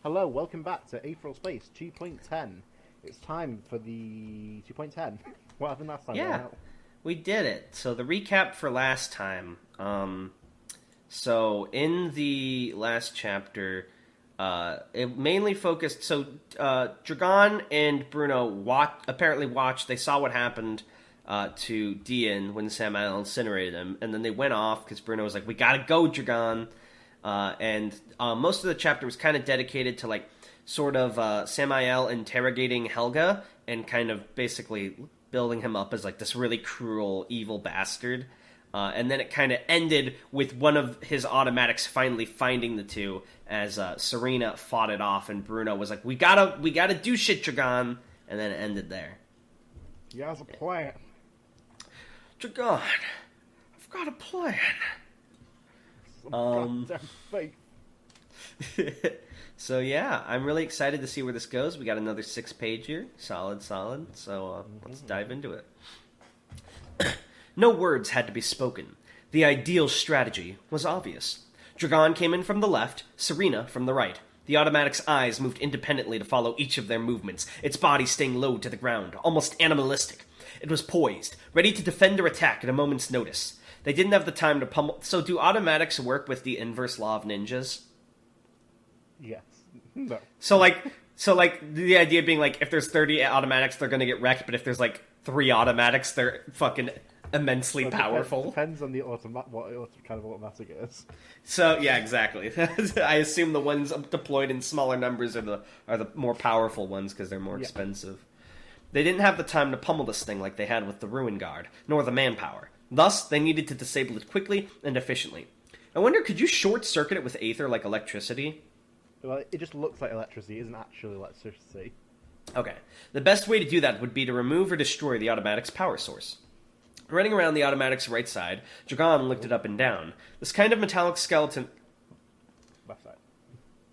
Hello, welcome back to Aetheral Space 2.10. It's time for the 2.10. What happened last time? Yeah, we did it. So the recap for last time. So in the last chapter, it mainly focused. So Dragon and Bruno apparently watched. They saw what happened to Dian when Samael incinerated him, and then they went off because Bruno was like, "We gotta go, Dragon." And most of the chapter was kind of dedicated to sort of Samael interrogating Helga and kind of basically building him up as this really cruel, evil bastard. And then it kind of ended with one of his automatics finally finding the two as Serena fought it off, and Bruno was like, "We gotta do shit, Dragon," and then it ended there. He has a plan. Dragon, I've got a plan. Goddamn fate. So yeah, I'm really excited to see where this goes. We got another 6-page here. Solid. So let's dive into it. No words had to be spoken. The ideal strategy was obvious. Dragon came in from the left, Serena from the right. The automatic's eyes moved independently to follow each of their movements, its body staying low to the ground, almost animalistic. It was poised, ready to defend or attack at a moment's notice. They didn't have the time to pummel... So do automatics work with the inverse law of ninjas? Yes. No. So the idea being if there's 30 automatics, they're gonna get wrecked, but if there's 3 automatics, they're fucking immensely powerful. Depends on the what kind of automatic it is. So yeah, exactly. I assume the ones deployed in smaller numbers are the more powerful ones because they're more expensive. They didn't have the time to pummel this thing like they had with the Ruin Guard, nor the manpower. Thus, they needed to disable it quickly and efficiently. I wonder, could you short-circuit it with Aether like electricity? Well, it just looks like electricity. It isn't actually electricity. Okay. The best way to do that would be to remove or destroy the automatic's power source. Running around the automatic's right side, Dragon looked it up and down. This kind of metallic skeleton... Left side.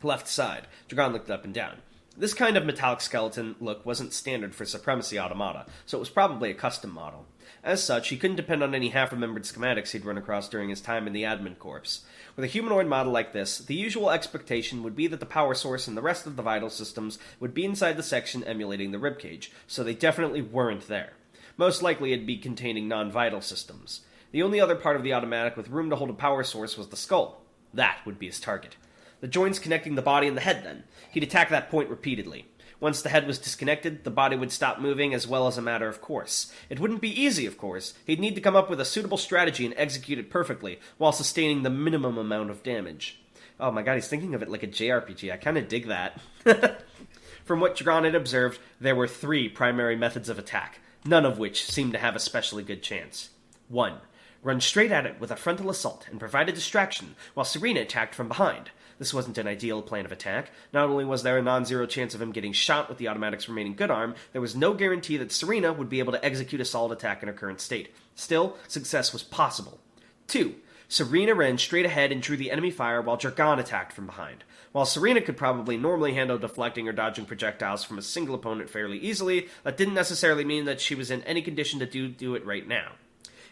Left side. Dragon looked it up and down. This kind of metallic skeleton look wasn't standard for Supremacy Automata, so it was probably a custom model. As such, he couldn't depend on any half-remembered schematics he'd run across during his time in the admin corps. With a humanoid model like this, the usual expectation would be that the power source and the rest of the vital systems would be inside the section emulating the ribcage, so they definitely weren't there. Most likely it'd be containing non-vital systems. The only other part of the automatic with room to hold a power source was the skull. That would be his target. The joints connecting the body and the head, then. He'd attack that point repeatedly. Once the head was disconnected, the body would stop moving as well as a matter of course. It wouldn't be easy, of course. He'd need to come up with a suitable strategy and execute it perfectly, while sustaining the minimum amount of damage. Oh my god, he's thinking of it like a JRPG. I kinda dig that. From what Dragon had observed, there were 3 primary methods of attack, none of which seemed to have especially good chance. 1. Run straight at it with a frontal assault and provide a distraction, while Serena attacked from behind. This wasn't an ideal plan of attack. Not only was there a non-zero chance of him getting shot with the automatic's remaining good arm, there was no guarantee that Serena would be able to execute a solid attack in her current state. Still, success was possible. 2. Serena ran straight ahead and drew the enemy fire while Dragon attacked from behind. While Serena could probably normally handle deflecting or dodging projectiles from a single opponent fairly easily, that didn't necessarily mean that she was in any condition to do it right now.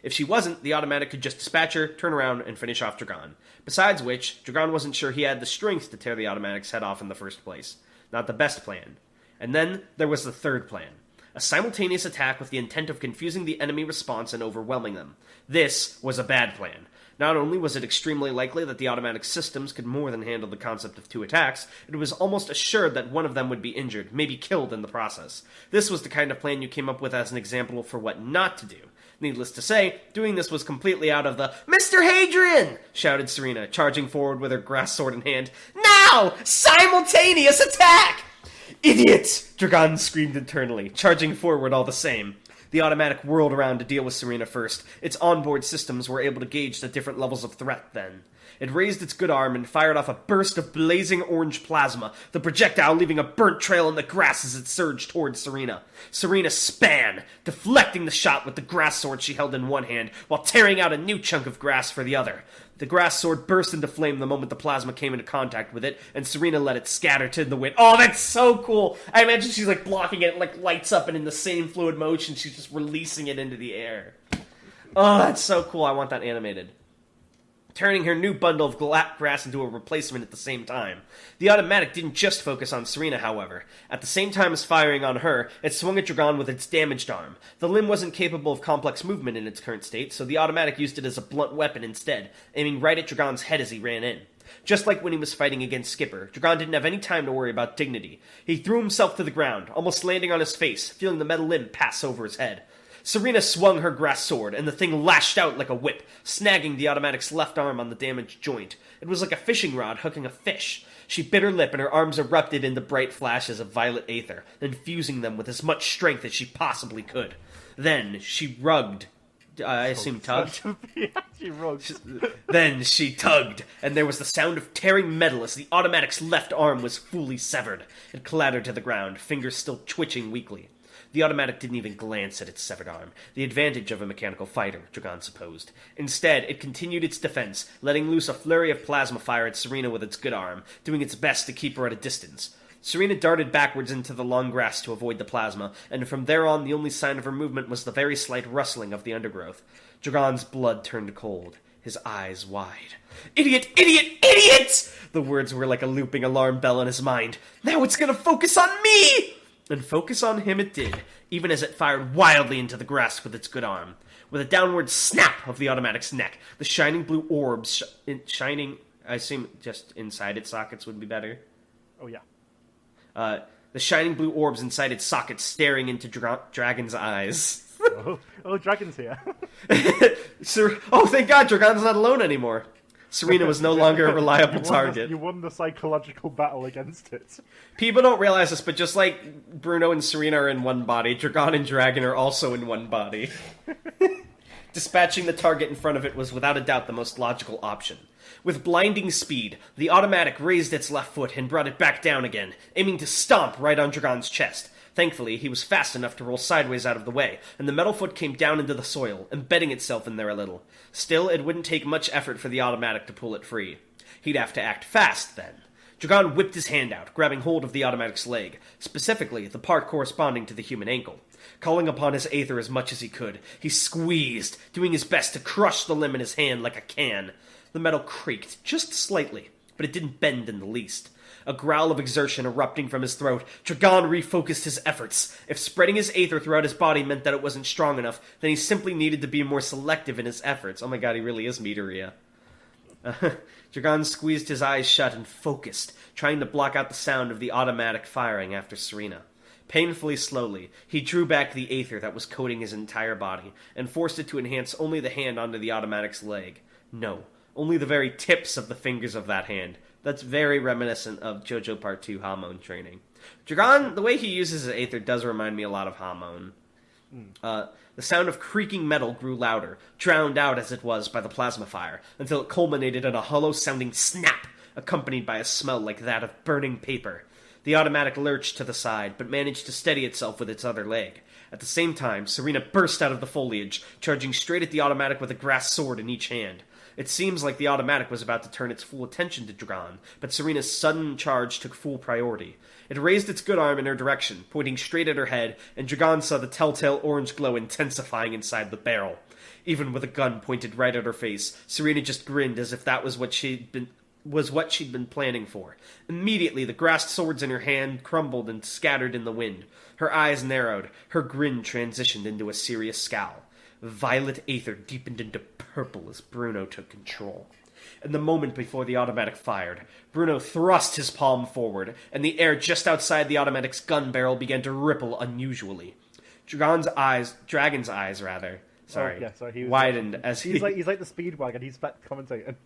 If she wasn't, the automatic could just dispatch her, turn around, and finish off Dragon. Besides which, Dragon wasn't sure he had the strength to tear the automatic's head off in the first place. Not the best plan. And then there was the third plan. A simultaneous attack with the intent of confusing the enemy response and overwhelming them. This was a bad plan. Not only was it extremely likely that the automatic systems could more than handle the concept of 2 attacks, it was almost assured that one of them would be injured, maybe killed in the process. This was the kind of plan you came up with as an example for what not to do. Needless to say, doing this was completely out of the "Mr. Hadrian!" shouted Serena, charging forward with her grass sword in hand. "Now! Simultaneous attack!" "Idiot!" Dragon screamed internally, charging forward all the same. The automatic whirled around to deal with Serena first. Its onboard systems were able to gauge the different levels of threat then. It raised its good arm and fired off a burst of blazing orange plasma, the projectile leaving a burnt trail in the grass as it surged towards Serena. Serena span, deflecting the shot with the grass sword she held in one hand, while tearing out a new chunk of grass for the other. The grass sword burst into flame the moment the plasma came into contact with it, and Serena let it scatter to the wind. Oh, that's so cool! I imagine she's blocking it, and lights up, and in the same fluid motion, she's just releasing it into the air. Oh, that's so cool. I want that animated. turning her new bundle of grass into a replacement at the same time. The automatic didn't just focus on Serena, however. At the same time as firing on her, it swung at Dragon with its damaged arm. The limb wasn't capable of complex movement in its current state, so the automatic used it as a blunt weapon instead, aiming right at Dragon's head as he ran in. Just like when he was fighting against Skipper, Dragon didn't have any time to worry about dignity. He threw himself to the ground, almost landing on his face, feeling the metal limb pass over his head. Serena swung her grass sword, and the thing lashed out like a whip, snagging the automatic's left arm on the damaged joint. It was like a fishing rod hooking a fish. She bit her lip, and her arms erupted into bright flashes of violet aether, infusing them with as much strength as she possibly could. Then she tugged. Then she tugged, and there was the sound of tearing metal as the automatic's left arm was fully severed. It clattered to the ground, fingers still twitching weakly. The automatic didn't even glance at its severed arm, the advantage of a mechanical fighter, Dragon supposed. Instead, it continued its defense, letting loose a flurry of plasma fire at Serena with its good arm, doing its best to keep her at a distance. Serena darted backwards into the long grass to avoid the plasma, and from there on the only sign of her movement was the very slight rustling of the undergrowth. Dragon's blood turned cold, his eyes wide. "Idiot! Idiot! Idiot!" The words were like a looping alarm bell in his mind. "Now it's gonna focus on me!" And focus on him it did, even as it fired wildly into the grass with its good arm. With a downward snap of the automatic's neck, the shining blue orbs shining... I assume just inside its sockets would be better. Oh, yeah. The shining blue orbs inside its sockets staring into Dragon's eyes. Oh, Dragon's here. Oh, thank God, Dragon's not alone anymore. Serena was no longer a reliable target. You won the psychological battle against it. People don't realize this, but just like Bruno and Serena are in one body, Dragon and Dragon are also in one body. Dispatching the target in front of it was without a doubt the most logical option. With blinding speed, the automatic raised its left foot and brought it back down again, aiming to stomp right on Dragon's chest. Thankfully, he was fast enough to roll sideways out of the way, and the metal foot came down into the soil, embedding itself in there a little. Still, it wouldn't take much effort for the automatic to pull it free. He'd have to act fast, then. Dragon whipped his hand out, grabbing hold of the automatic's leg, specifically the part corresponding to the human ankle. Calling upon his aether as much as he could, he squeezed, doing his best to crush the limb in his hand like a can. The metal creaked, just slightly, but it didn't bend in the least. A growl of exertion erupting from his throat, Dragon refocused his efforts. If spreading his aether throughout his body meant that it wasn't strong enough, then he simply needed to be more selective in his efforts. Oh my god, he really is Midoriya. Dragon squeezed his eyes shut and focused, trying to block out the sound of the automatic firing after Serena. Painfully slowly, he drew back the aether that was coating his entire body, and forced it to enhance only the hand onto the automatic's leg. No, only the very tips of the fingers of that hand. That's very reminiscent of JoJo Part 2 Hamon training. Dragon, the way he uses his aether does remind me a lot of Hamon. The sound of creaking metal grew louder, drowned out as it was by the plasma fire, until it culminated in a hollow-sounding snap, accompanied by a smell like that of burning paper. The automatic lurched to the side, but managed to steady itself with its other leg. At the same time, Serena burst out of the foliage, charging straight at the automatic with a grass sword in each hand. It seems like the automatic was about to turn its full attention to Dragon, but Serena's sudden charge took full priority. It raised its good arm in her direction, pointing straight at her head, and Dragon saw the telltale orange glow intensifying inside the barrel. Even with a gun pointed right at her face, Serena just grinned as if that was what she'd been planning for. Immediately, the grass swords in her hand crumbled and scattered in the wind. Her eyes narrowed, her grin transitioned into a serious scowl. Violet aether deepened into purple as Bruno took control. In the moment before the automatic fired, Bruno thrust his palm forward, and the air just outside the automatic's gun barrel began to ripple unusually. Dragon's eyes, widened as he... He's like the Speedwagon, he's back commentating.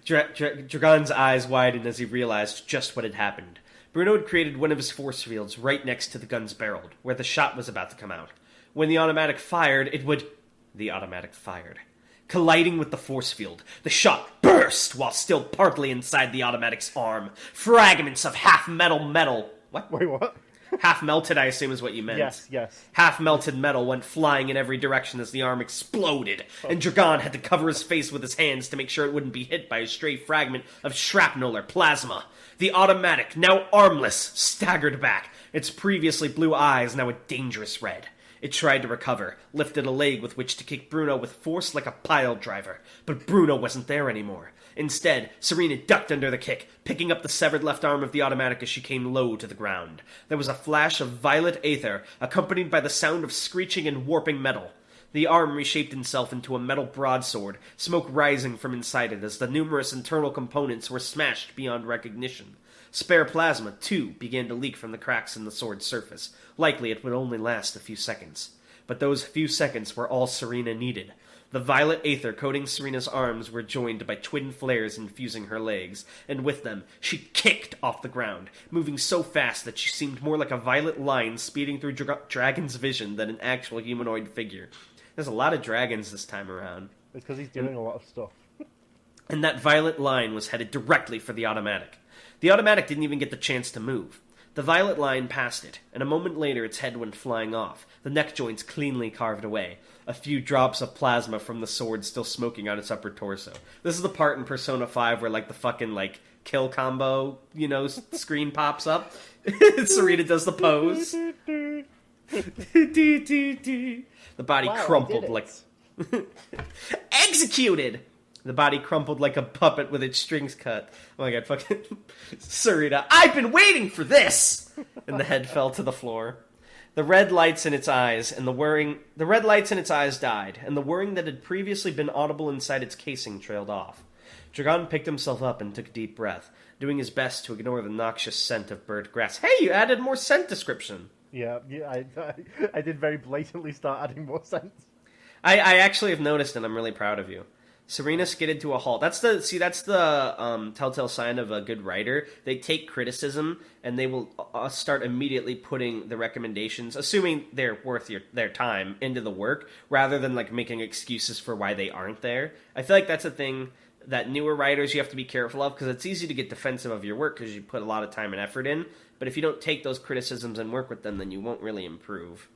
Dragon's eyes widened as he realized just what had happened. Bruno had created one of his force fields right next to the gun's barrel, where the shot was about to come out. When the automatic fired, The automatic fired. Colliding with the force field, the shot burst while still partly inside the automatic's arm. Fragments of half-metal... What? Wait, what? Half-melted, I assume is what you meant. Yes. Half-melted metal went flying in every direction as the arm exploded, and Dragon had to cover his face with his hands to make sure it wouldn't be hit by a stray fragment of shrapnel or plasma. The automatic, now armless, staggered back, its previously blue eyes now a dangerous red. It tried to recover, lifted a leg with which to kick Bruno with force like a pile driver, but Bruno wasn't there anymore. Instead, Serena ducked under the kick, picking up the severed left arm of the automatic as she came low to the ground. There was a flash of violet aether, accompanied by the sound of screeching and warping metal. The arm reshaped itself into a metal broadsword, smoke rising from inside it as the numerous internal components were smashed beyond recognition. Spare plasma, too, began to leak from the cracks in the sword's surface. Likely it would only last a few seconds. But those few seconds were all Serena needed. The violet aether coating Serena's arms were joined by twin flares infusing her legs, and with them, she kicked off the ground, moving so fast that she seemed more like a violet line speeding through Dragon's vision than an actual humanoid figure. There's a lot of dragons this time around. It's because he's doing a lot of stuff. And that violet line was headed directly for the automatic. The automatic didn't even get the chance to move. The violet line passed it, and a moment later its head went flying off, the neck joints cleanly carved away, a few drops of plasma from the sword still smoking on its upper torso. This is the part in Persona 5 where, the fucking, kill combo, screen pops up. Serena does the pose. The body crumpled like... Executed! The body crumpled like a puppet with its strings cut. Oh my god, fucking... Serena, I've been waiting for this! And the head fell to the floor. The red lights in its eyes died, and the whirring that had previously been audible inside its casing trailed off. Dragon picked himself up and took a deep breath, doing his best to ignore the noxious scent of burnt grass. Hey, you added more scent description! Yeah, I did very blatantly start adding more scents. I actually have noticed, and I'm really proud of you. Serena skidded to a halt. That's the telltale sign of a good writer. They take criticism and they will start immediately putting the recommendations, assuming they're worth their time, into the work, rather than making excuses for why they aren't there. I feel like that's a thing that newer writers you have to be careful of, because it's easy to get defensive of your work because you put a lot of time and effort in. But if you don't take those criticisms and work with them, then you won't really improve.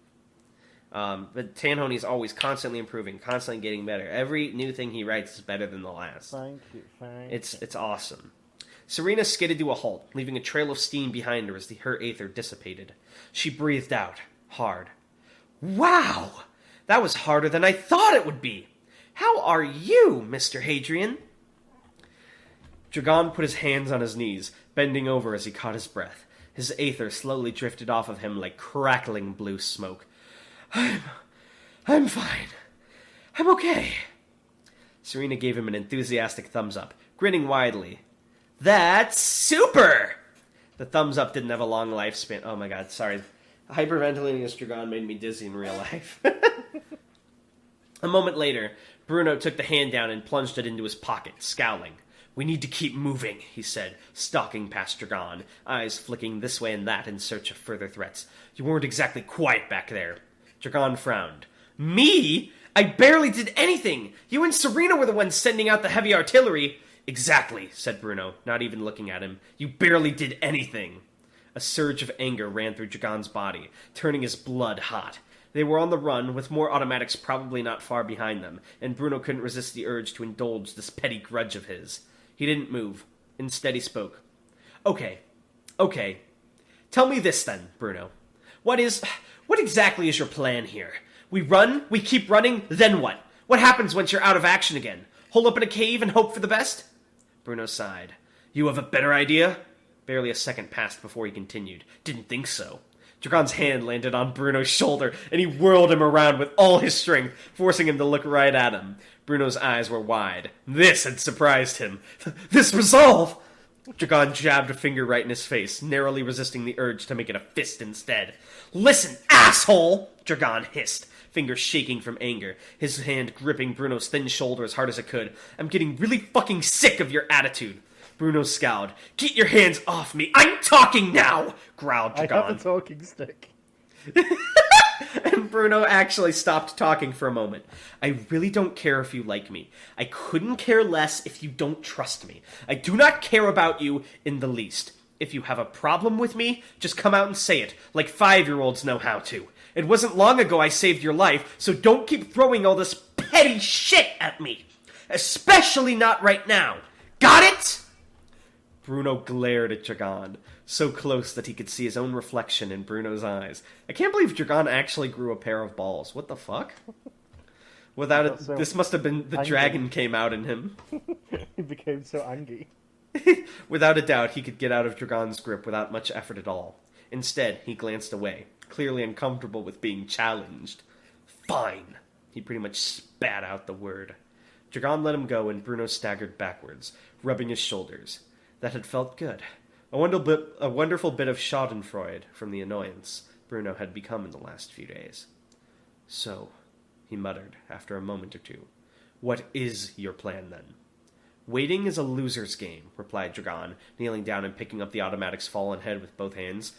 But Tanhony's always constantly improving, constantly getting better. Every new thing he writes is better than the last. Thank you. It's awesome. Serena skidded to a halt, leaving a trail of steam behind her as her aether dissipated. She breathed out, hard. Wow! That was harder than I thought it would be! How are you, Mr. Hadrian? Dragon put his hands on his knees, bending over as he caught his breath. His aether slowly drifted off of him like crackling blue smoke. I'm fine. I'm okay. Serena gave him an enthusiastic thumbs up, grinning widely. That's super! The thumbs up didn't have a long lifespan. Oh my god, sorry. Hyperventilating as Dragon made me dizzy in real life. A moment later, Bruno took the hand down and plunged it into his pocket, scowling. We need to keep moving, he said, stalking past Dragon, eyes flicking this way and that in search of further threats. You weren't exactly quiet back there. Dragon frowned. Me? I barely did anything! You and Serena were the ones sending out the heavy artillery! Exactly, said Bruno, not even looking at him. You barely did anything. A surge of anger ran through Dragon's body, turning his blood hot. They were on the run, with more automatics probably not far behind them, and Bruno couldn't resist the urge to indulge this petty grudge of his. He didn't move. Instead he spoke. Okay. Tell me this then, Bruno. What exactly is your plan here? We run, we keep running, then what? What happens once you're out of action again? Hole up in a cave and hope for the best? Bruno sighed. You have a better idea? Barely a second passed before he continued. Didn't think so. Dragon's hand landed on Bruno's shoulder, and he whirled him around with all his strength, forcing him to look right at him. Bruno's eyes were wide. This had surprised him. This resolve! Dragon jabbed a finger right in his face, narrowly resisting the urge to make it a fist instead. Listen, asshole! Dragon hissed, fingers shaking from anger, his hand gripping Bruno's thin shoulder as hard as it could. I'm getting really fucking sick of your attitude. Bruno scowled. Get your hands off me! I'm talking now! Growled Dragon. I have a talking stick. And Bruno actually stopped talking for a moment. I really don't care if you like me. I couldn't care less if you don't trust me. I do not care about you in the least. If you have a problem with me, just come out and say it, like 5-year-olds know how to. It wasn't long ago I saved your life, so don't keep throwing all this petty shit at me. Especially not right now. Got it? Bruno glared at Dragon, so close that he could see his own reflection in Bruno's eyes. I can't believe Dragon actually grew a pair of balls. What the fuck? Without it, So this must have been the angry. dragon came out in him. He became so angry. Without a doubt, he could get out of Dragon's grip without much effort at all. Instead, he glanced away, clearly uncomfortable with being challenged. Fine! He pretty much spat out the word. Dragon let him go, and Bruno staggered backwards, rubbing his shoulders. That had felt good. A wonderful bit of schadenfreude from the annoyance Bruno had become in the last few days. So, he muttered after a moment or two. What is your plan, then? Waiting is a loser's game, replied Dragon, kneeling down and picking up the automatic's fallen head with both hands.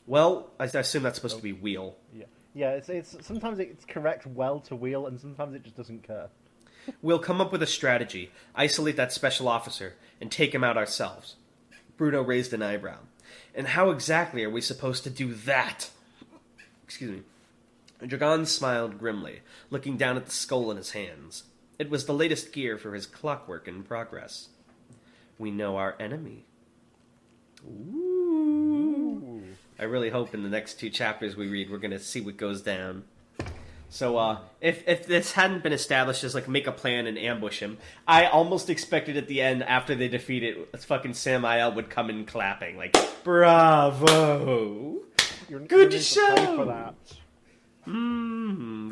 Well, I assume that's supposed to be wheel. Yeah. It's sometimes it's correct well to wheel, and sometimes it just doesn't care. We'll come up with a strategy, isolate that special officer, and take him out ourselves. Bruno raised an eyebrow. And how exactly are we supposed to do that? Excuse me. Dragon smiled grimly, looking down at the skull in his hands. It was the latest gear for his clockwork in progress. We know our enemy. Ooh. I really hope in the next 2 chapters we read, we're going to see what goes down. So, if this hadn't been established as, like, make a plan and ambush him, I almost expected at the end, after they defeat it, fucking Samael would come in clapping, like, bravo! Good show! For that.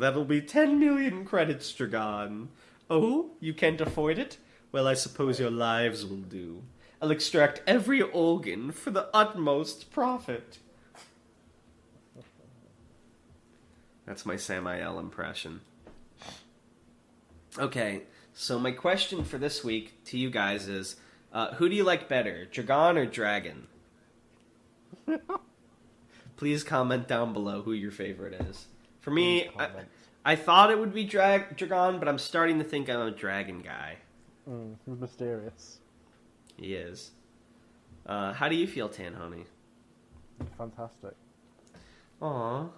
That'll be 10 million credits, Dragon. Oh, you can't afford it? Well, I suppose your lives will do. I'll extract every organ for the utmost profit. That's my Samael impression. Okay, so my question for this week to you guys is, who do you like better, Dragon or Dragon? Please comment down below who your favorite is. For me, I thought it would be Dragon, but I'm starting to think I'm a Dragon guy. He's mysterious. He is. How do you feel, Tanhony? Fantastic. Aww.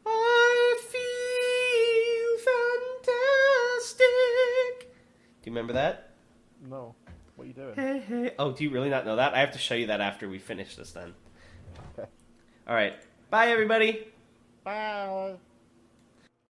I feel fantastic. Do you remember that? No. What are you doing? Hey, hey. Oh, do you really not know that? I have to show you that after we finish this then. Okay. Alright. Bye, everybody. Bye.